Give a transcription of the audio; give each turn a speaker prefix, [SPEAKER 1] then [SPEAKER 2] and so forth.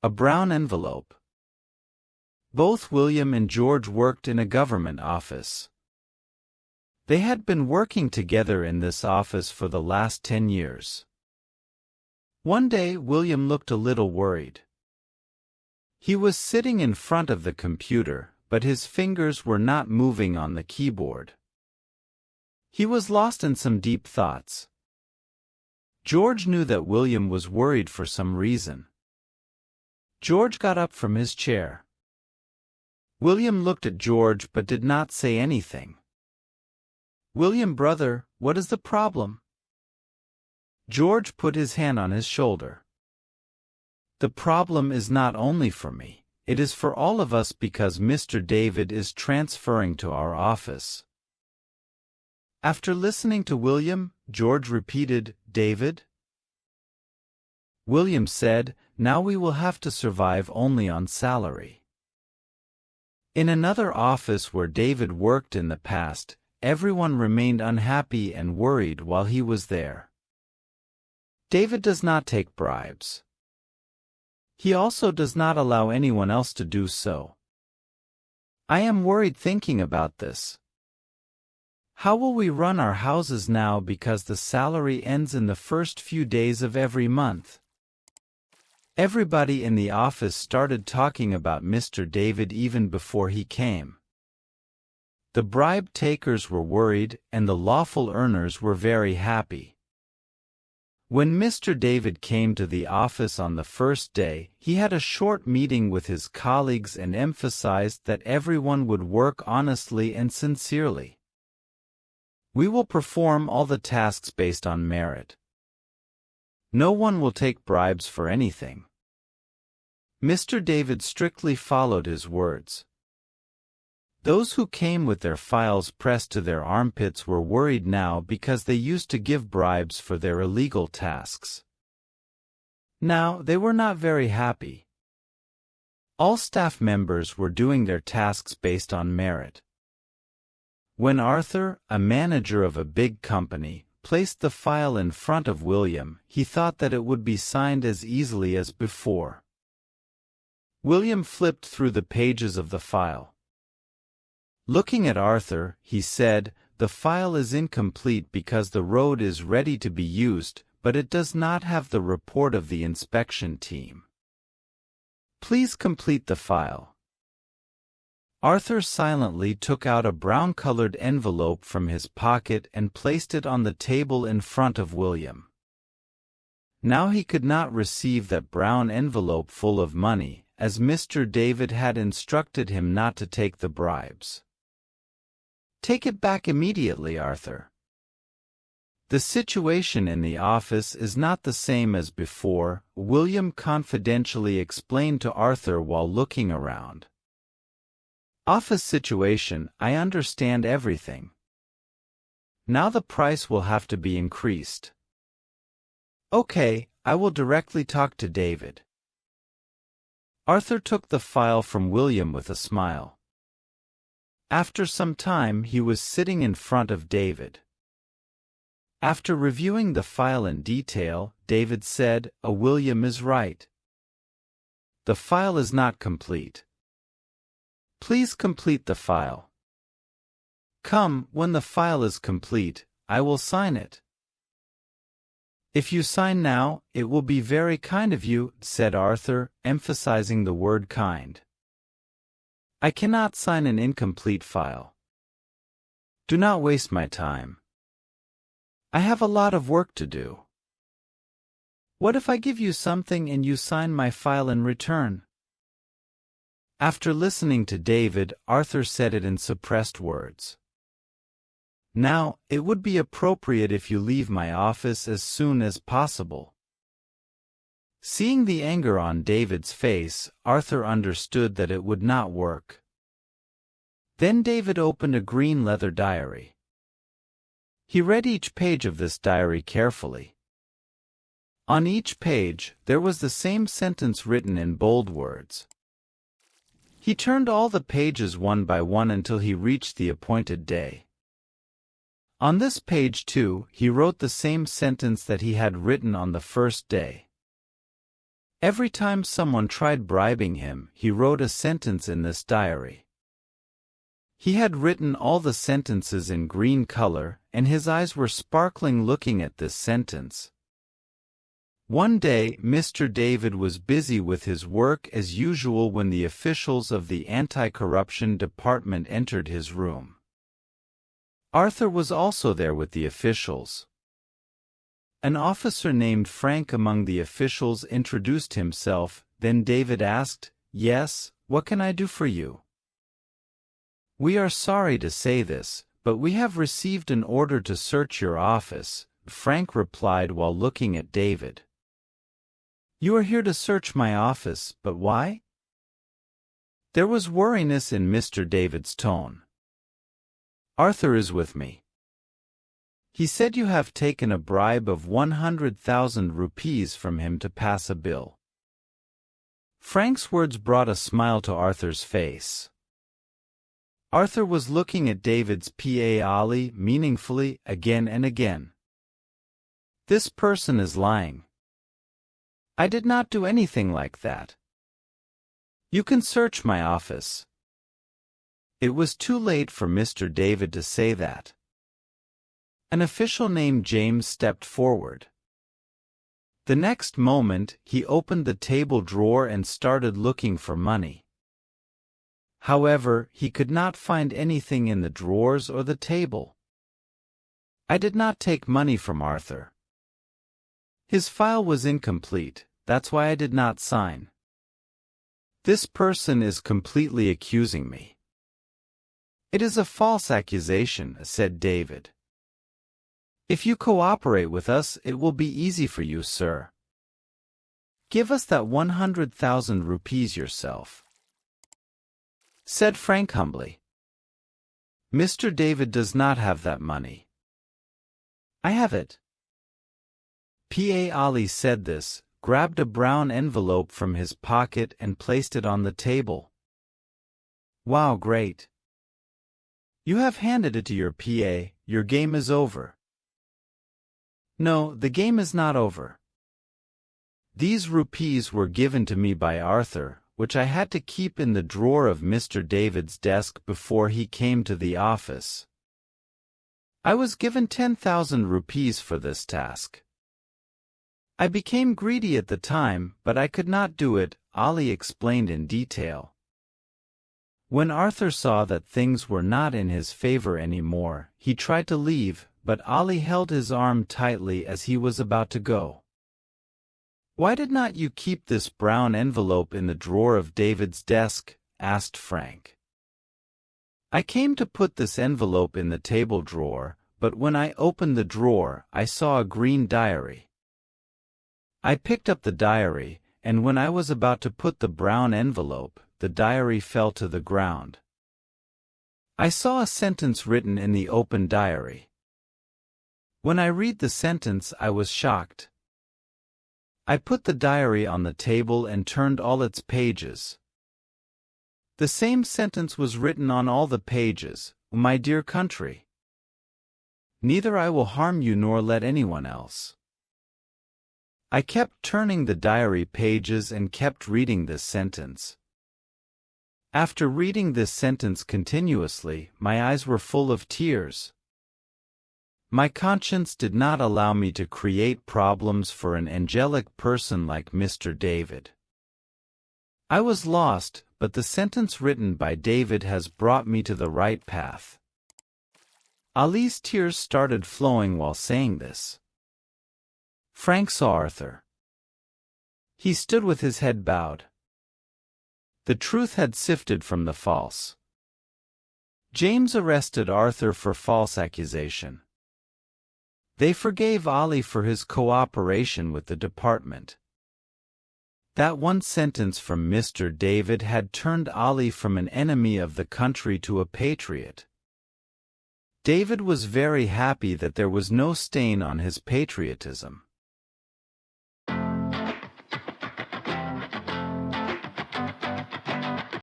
[SPEAKER 1] A brown envelope. Both William and George worked in a government office. They had been working together in this office for the last 10 years. One day William looked a little worried. He was sitting in front of the computer, but his fingers were not moving on the keyboard. He was lost in some deep thoughts. George knew that William was worried for some reason. George got up from his chair. William looked at George but did not say anything. "William, brother, what is the problem?" George put his hand on his shoulder. "The problem is not only for me, it is for all of us because Mr. David is transferring to our office." After listening to William, George repeated, "David?" William said, "Now we will have to survive only on salary." In another office where David worked in the past, everyone remained unhappy and worried while he was there. David does not take bribes. He also does not allow anyone else to do so. I am worried thinking about this. How will we run our houses now because the salary ends in the first few days of every month? Everybody in the office started talking about Mr. David even before he came. The bribe takers were worried and the lawful earners were very happy. When Mr. David came to the office on the first day, he had a short meeting with his colleagues and emphasized that everyone would work honestly and sincerely. "We will perform all the tasks based on merit. No one will take bribes for anything." Mr. David strictly followed his words. Those who came with their files pressed to their armpits were worried now because they used to give bribes for their illegal tasks. Now they were not very happy. All staff members were doing their tasks based on merit. When Arthur, a manager of a big company, placed the file in front of William, he thought that it would be signed as easily as before. William flipped through the pages of the file. Looking at Arthur, he said, "The file is incomplete because the road is ready to be used, but it does not have the report of the inspection team. Please complete the file." Arthur silently took out a brown-colored envelope from his pocket and placed it on the table in front of William. Now he could not receive that brown envelope full of money, as Mr. David had instructed him not to take the bribes. "Take it back immediately, Arthur." "The situation in the office is not the same as before," William confidentially explained to Arthur while looking around. "Office situation, I understand everything. Now the price will have to be increased." "Okay, I will directly talk to David." Arthur took the file from William with a smile. After some time he was sitting in front of David. After reviewing the file in detail, David said, "William is right. The file is not complete. Please complete the file." "Come, when the file is complete, I will sign it." "If you sign now, it will be very kind of you," said Arthur, emphasizing the word kind. "I cannot sign an incomplete file. Do not waste my time. I have a lot of work to do." "What if I give you something and you sign my file in return?" After listening to David, Arthur said it in suppressed words. "Now, it would be appropriate if you leave my office as soon as possible." Seeing the anger on David's face, Arthur understood that it would not work. Then David opened a green leather diary. He read each page of this diary carefully. On each page, there was the same sentence written in bold words. He turned all the pages one by one until he reached the appointed day. On this page too, he wrote the same sentence that he had written on the first day. Every time someone tried bribing him, he wrote a sentence in this diary. He had written all the sentences in green color, and his eyes were sparkling looking at this sentence. One day, Mr. David was busy with his work as usual when the officials of the anti-corruption department entered his room. Arthur was also there with the officials. An officer named Frank among the officials introduced himself, then David asked, "Yes, what can I do for you?" "We are sorry to say this, but we have received an order to search your office," Frank replied while looking at David. "You are here to search my office, but why?" There was worriness in Mr. David's tone. "Arthur is with me. He said you have taken a bribe of 100,000 rupees from him to pass a bill." Frank's words brought a smile to Arthur's face. Arthur was looking at David's PA Ali meaningfully again and again. "This person is lying. I did not do anything like that. You can search my office." It was too late for Mr. David to say that. An official named James stepped forward. The next moment, he opened the table drawer and started looking for money. However, he could not find anything in the drawers or the table. "I did not take money from Arthur. His file was incomplete, that's why I did not sign. This person is completely accusing me." "It is a false accusation," said David. "If you cooperate with us, it will be easy for you, sir. Give us that 100,000 rupees yourself," said Frank humbly. "Mr. David does not have that money." "I have it." P.A. Ali said this, grabbed a brown envelope from his pocket and placed it on the table. "Wow, great. You have handed it to your PA, your game is over." "No, the game is not over. These rupees were given to me by Arthur, which I had to keep in the drawer of Mr. David's desk before he came to the office. I was given 10,000 rupees for this task. I became greedy at the time, but I could not do it," Ali explained in detail. When Arthur saw that things were not in his favor anymore, he tried to leave, but Ali held his arm tightly as he was about to go. "Why did not you keep this brown envelope in the drawer of David's desk?" asked Frank. "I came to put this envelope in the table drawer, but when I opened the drawer, I saw a green diary. I picked up the diary, and when I was about to put the brown envelope, the diary fell to the ground. I saw a sentence written in the open diary. When I read the sentence, I was shocked. I put the diary on the table and turned all its pages. The same sentence was written on all the pages, 'My dear country, neither I will harm you nor let anyone else.' I kept turning the diary pages and kept reading this sentence. After reading this sentence continuously, my eyes were full of tears. My conscience did not allow me to create problems for an angelic person like Mr. David. I was lost, but the sentence written by David has brought me to the right path." Ali's tears started flowing while saying this. Frank saw Arthur. He stood with his head bowed. The truth had sifted from the false. James arrested Arthur for false accusation. They forgave Ali for his cooperation with the department. That one sentence from Mr. David had turned Ali from an enemy of the country to a patriot. David was very happy that there was no stain on his patriotism.